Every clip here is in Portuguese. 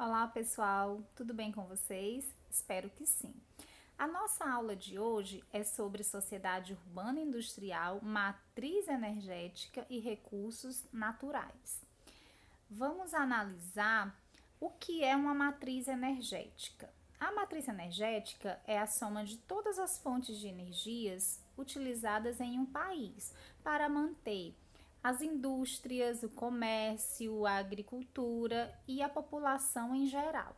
Olá pessoal, tudo bem com vocês? Espero que sim. A nossa aula de hoje é sobre sociedade urbana e industrial, matriz energética e recursos naturais. Vamos analisar o que é uma matriz energética. A matriz energética é a soma de todas as fontes de energias utilizadas em um país para manter as indústrias, o comércio, a agricultura e a população em geral.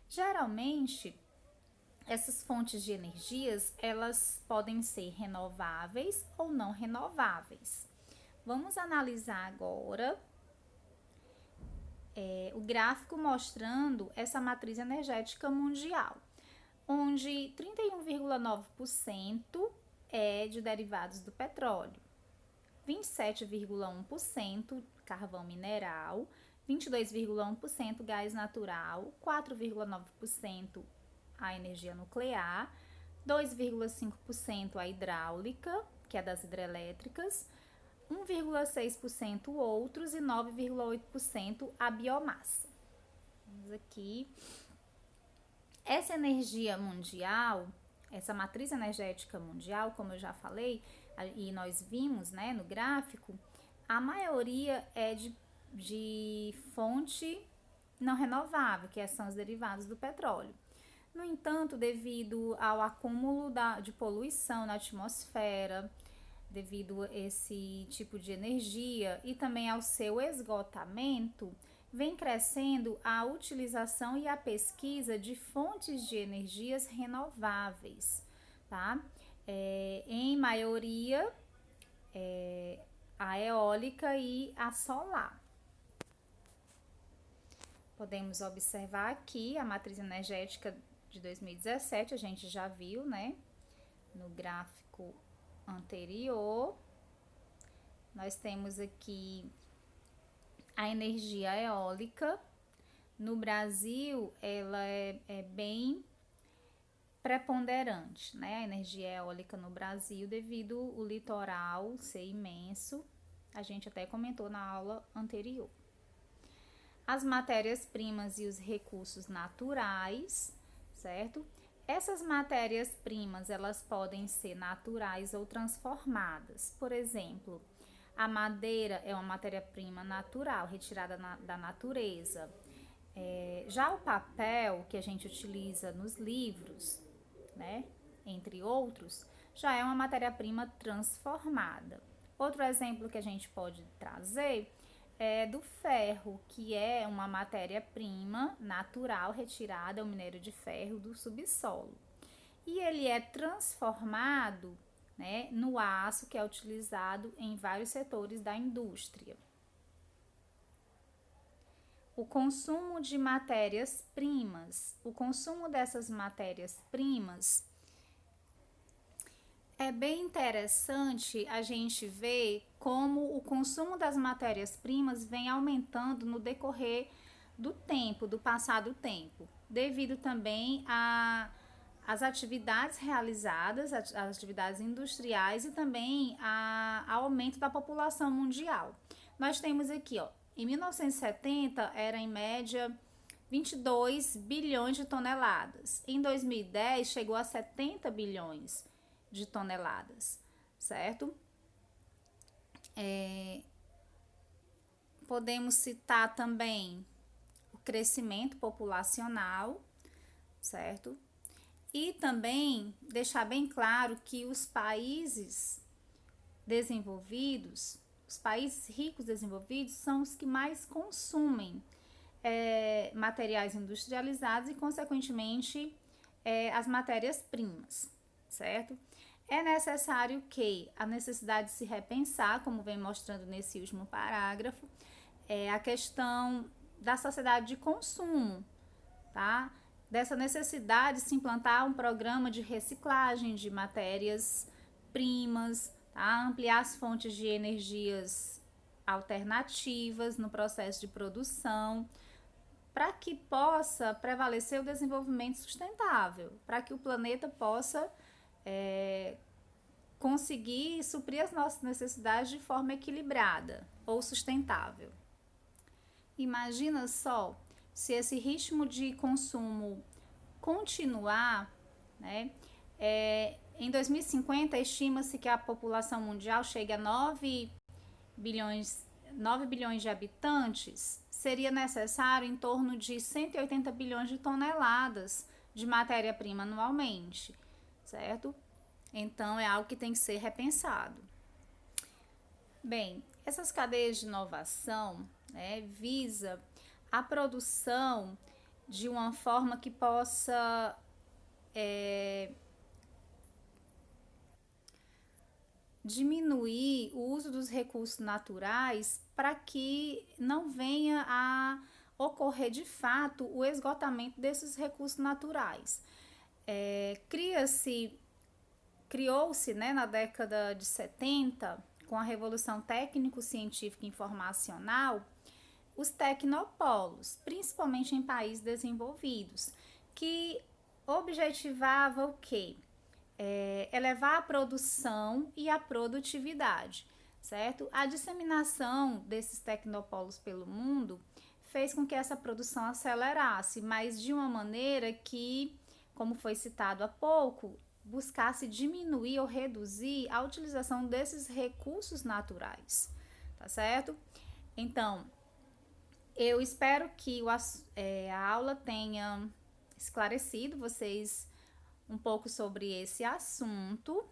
Geralmente, essas fontes de energias, elas podem ser renováveis ou não renováveis. Vamos analisar agora o gráfico mostrando essa matriz energética mundial, onde 31,9% é de derivados do petróleo, 27,1% carvão mineral, 22,1% gás natural, 4,9% a energia nuclear, 2,5% a hidráulica, que é das hidrelétricas, 1,6% outros e 9,8% a biomassa. Vamos aqui. Essa energia mundial, essa matriz energética mundial, como eu já falei, e nós vimos, né, no gráfico, a maioria é de fonte não renovável, que são os derivados do petróleo. No entanto, devido ao acúmulo de poluição na atmosfera, devido a esse tipo de energia e também ao seu esgotamento, vem crescendo a utilização e a pesquisa de fontes de energias renováveis, tá? Em maioria, a eólica e a solar. Podemos observar aqui a matriz energética de 2017, a gente já viu, né? No gráfico anterior, nós temos aqui a energia eólica. No Brasil, ela é bem preponderante, né? A energia eólica no Brasil, devido ao litoral ser imenso. A gente até comentou na aula anterior. As matérias-primas e os recursos naturais, certo? Essas matérias-primas, elas podem ser naturais ou transformadas. Por exemplo, a madeira é uma matéria-prima natural, retirada da natureza. Já o papel que a gente utiliza nos livros, né, entre outros, já é uma matéria-prima transformada. Outro exemplo que a gente pode trazer é do ferro, que é uma matéria-prima natural retirada, o minério de ferro, do subsolo. E ele é transformado, né, no aço, que é utilizado em vários setores da indústria. O consumo de matérias-primas. O consumo dessas matérias-primas é bem interessante a gente ver como o consumo das matérias-primas vem aumentando no decorrer do tempo, do passado tempo, devido também às atividades realizadas, as atividades industriais e também ao aumento da população mundial. Nós temos aqui, em 1970 era em média 22 bilhões de toneladas. Em 2010 chegou a 70 bilhões de toneladas, certo? Podemos citar também o crescimento populacional, certo? E também deixar bem claro que os países desenvolvidos, os países ricos desenvolvidos, são os que mais consumem materiais industrializados e, consequentemente, as matérias-primas, certo? É necessário que a necessidade de se repensar, como vem mostrando nesse último parágrafo, a questão da sociedade de consumo, tá? Dessa necessidade de se implantar um programa de reciclagem de matérias-primas, tá? Ampliar as fontes de energias alternativas no processo de produção, para que possa prevalecer o desenvolvimento sustentável, para que o planeta possa conseguir suprir as nossas necessidades de forma equilibrada ou sustentável. Imagina só, se esse ritmo de consumo continuar, né, em 2050 estima-se que a população mundial chegue a 9 bilhões de habitantes, seria necessário em torno de 180 bilhões de toneladas de matéria-prima anualmente, certo? Então é algo que tem que ser repensado. Bem, essas cadeias de inovação, né, visa a produção de uma forma que possa diminuir o uso dos recursos naturais para que não venha a ocorrer de fato o esgotamento desses recursos naturais. Criou-se, né, na década de 70, com a Revolução Técnico-Científica e Informacional, os tecnopolos, principalmente em países desenvolvidos, que objetivava o quê? Elevar a produção e a produtividade, certo? A disseminação desses tecnopolos pelo mundo fez com que essa produção acelerasse, mas de uma maneira que, como foi citado há pouco, buscasse diminuir ou reduzir a utilização desses recursos naturais, tá certo? Então, eu espero que a aula tenha esclarecido vocês um pouco sobre esse assunto,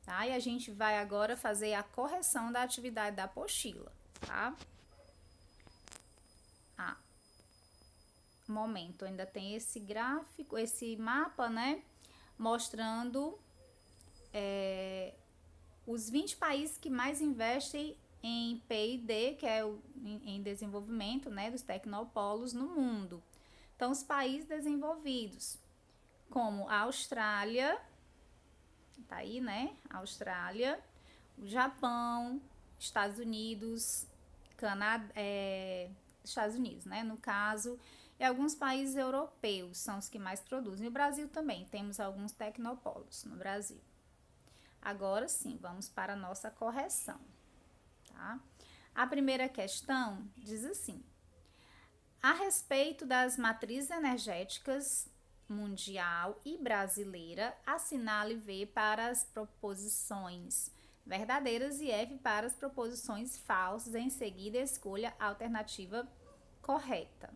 tá? E a gente vai agora fazer a correção da atividade da apostila, tá? Momento, ainda tem esse gráfico, esse mapa, né? Mostrando os 20 países que mais investem em P&D, que é em desenvolvimento, né, dos tecnopolos no mundo. Então, os países desenvolvidos, como a Austrália, tá aí, né? Austrália, o Japão, Estados Unidos, Canadá, Estados Unidos, né? No caso, e alguns países europeus são os que mais produzem. E o Brasil também, temos alguns tecnopolos no Brasil. Agora sim, vamos para a nossa correção, tá? A primeira questão diz assim: a respeito das matrizes energéticas mundial e brasileira, assinale V para as proposições verdadeiras e F para as proposições falsas. Em seguida, escolha a alternativa correta.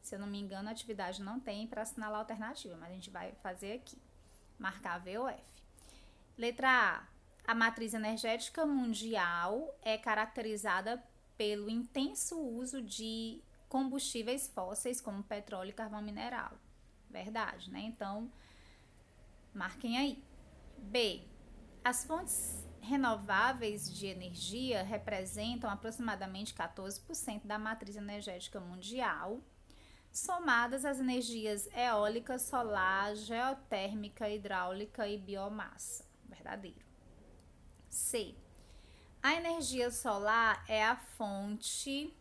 Se eu não me engano, a atividade não tem para assinalar a alternativa, mas a gente vai fazer aqui. Marcar V ou F. Letra A. A matriz energética mundial é caracterizada pelo intenso uso de combustíveis fósseis como petróleo e carvão mineral. Verdade, né? Então, marquem aí. B. As fontes renováveis de energia representam aproximadamente 14% da matriz energética mundial, somadas às energias eólica, solar, geotérmica, hidráulica e biomassa. Verdadeiro. C. A energia solar é a fonte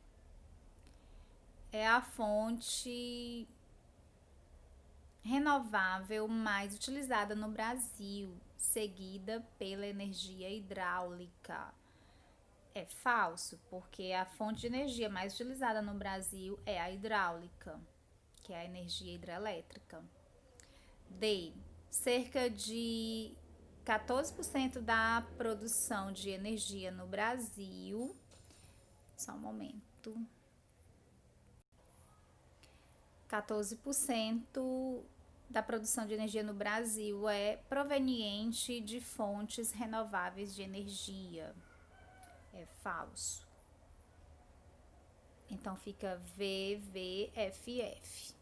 renovável mais utilizada no Brasil, seguida pela energia hidráulica. É falso, porque a fonte de energia mais utilizada no Brasil é a hidráulica, que é a energia hidrelétrica. D. Cerca de 14% da produção de energia no Brasil. Só um momento. 14% da produção de energia no Brasil é proveniente de fontes renováveis de energia. É falso. Então fica VVFF.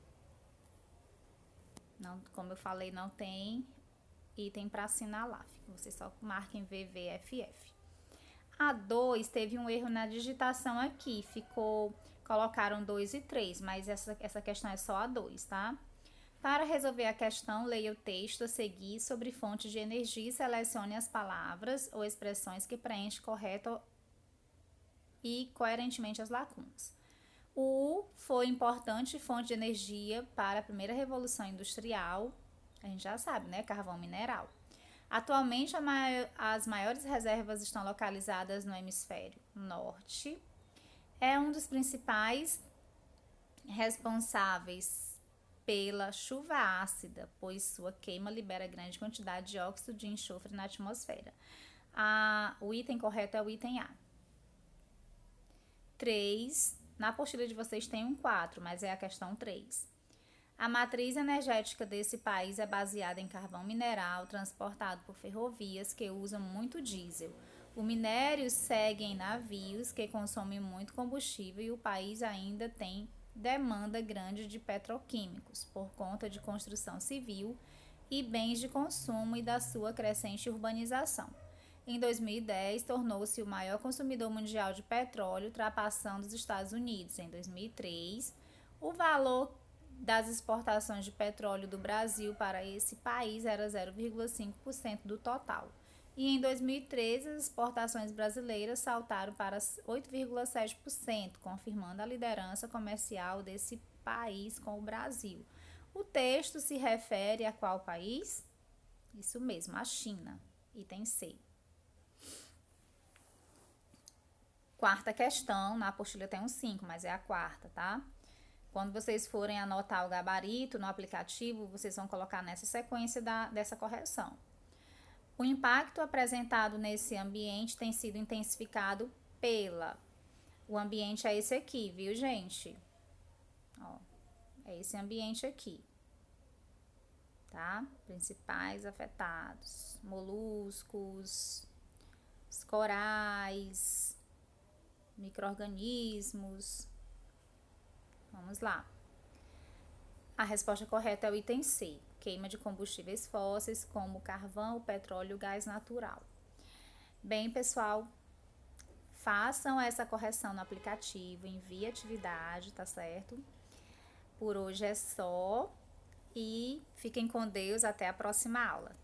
Não, como eu falei, não tem item para assinalar. Vocês só marquem VVFF. A 2 teve um erro na digitação aqui. Colocaram 2 e 3, mas essa questão é só a 2, tá? Para resolver a questão, leia o texto a seguir sobre fontes de energia e selecione as palavras ou expressões que preenchem correto e coerentemente as lacunas. O foi importante fonte de energia para a primeira revolução industrial. A gente já sabe, né? Carvão mineral. Atualmente, as maiores reservas estão localizadas no hemisfério norte. É um dos principais responsáveis pela chuva ácida, pois sua queima libera grande quantidade de óxido de enxofre na atmosfera. O item correto é o item A. 3. Na apostila de vocês tem um 4, mas é a questão 3. A matriz energética desse país é baseada em carvão mineral transportado por ferrovias que usam muito diesel. O minério segue em navios que consomem muito combustível e o país ainda tem demanda grande de petroquímicos por conta de construção civil e bens de consumo e da sua crescente urbanização. Em 2010, tornou-se o maior consumidor mundial de petróleo, ultrapassando os Estados Unidos. Em 2003, o valor das exportações de petróleo do Brasil para esse país era 0,5% do total. E em 2013, as exportações brasileiras saltaram para 8,7%, confirmando a liderança comercial desse país com o Brasil. O texto se refere a qual país? Isso mesmo, a China. Item C. Quarta questão, na apostila tem um 5, mas é a quarta, tá? Quando vocês forem anotar o gabarito no aplicativo, vocês vão colocar nessa sequência dessa correção. O impacto apresentado nesse ambiente tem sido intensificado pela... O ambiente é esse aqui, viu, gente? Ó, é esse ambiente aqui, tá? Principais afetados: moluscos, os corais, micro-organismos. Vamos lá. A resposta correta é o item C. Queima de combustíveis fósseis como carvão, petróleo e o gás natural. Bem, pessoal, façam essa correção no aplicativo, envie a atividade, tá certo? Por hoje é só e fiquem com Deus, até a próxima aula.